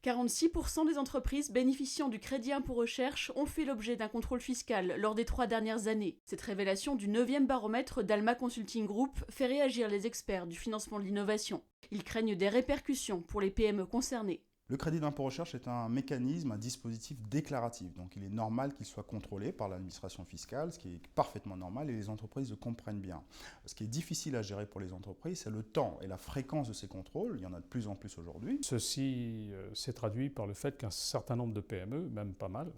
46% des entreprises bénéficiant du crédit impôt recherche ont fait l'objet d'un contrôle fiscal lors des 3 dernières années. Cette révélation du 9e baromètre d'Alma Consulting Group fait réagir les experts du financement de l'innovation. Ils craignent des répercussions pour les PME concernées. Le crédit d'impôt recherche est un mécanisme, un dispositif déclaratif. Donc il est normal qu'il soit contrôlé par l'administration fiscale, ce qui est parfaitement normal et les entreprises le comprennent bien. Ce qui est difficile à gérer pour les entreprises, c'est le temps et la fréquence de ces contrôles. Il y en a de plus en plus aujourd'hui. Ceci s'est traduit par le fait qu'un certain nombre de PME, même pas mal,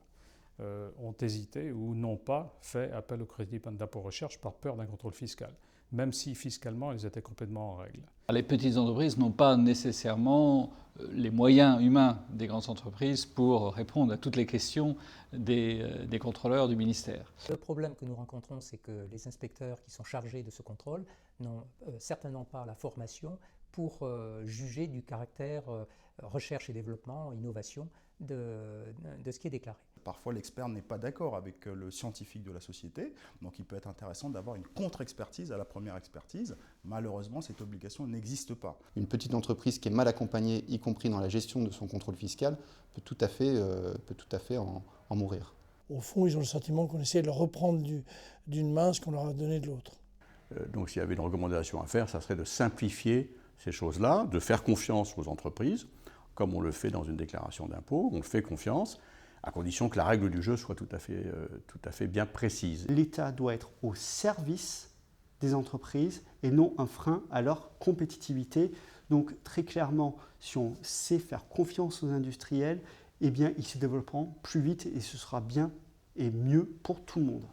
ont hésité ou n'ont pas fait appel au crédit d'impôt recherche par peur d'un contrôle fiscal, même si fiscalement ils étaient complètement en règle. Les petites entreprises n'ont pas nécessairement les moyens humains des grandes entreprises pour répondre à toutes les questions des contrôleurs du ministère. Le problème que nous rencontrons, c'est que les inspecteurs qui sont chargés de ce contrôle n'ont certainement pas la formation pour juger du caractère recherche et développement, innovation de ce qui est déclaré. Parfois, l'expert n'est pas d'accord avec le scientifique de la société, donc il peut être intéressant d'avoir une contre-expertise à la première expertise. Malheureusement, cette obligation n'existe pas. Une petite entreprise qui est mal accompagnée, y compris dans la gestion de son contrôle fiscal, peut tout à fait en mourir. Au fond, ils ont le sentiment qu'on essaie de leur reprendre d'une main ce qu'on leur a donné de l'autre. Donc s'il y avait une recommandation à faire, ça serait de simplifier ces choses-là, de faire confiance aux entreprises, comme on le fait dans une déclaration d'impôt, on fait confiance, à condition que la règle du jeu soit tout à fait bien précise. L'État doit être au service des entreprises et non un frein à leur compétitivité. Donc très clairement, si on sait faire confiance aux industriels, eh bien, ils se développeront plus vite et ce sera bien et mieux pour tout le monde.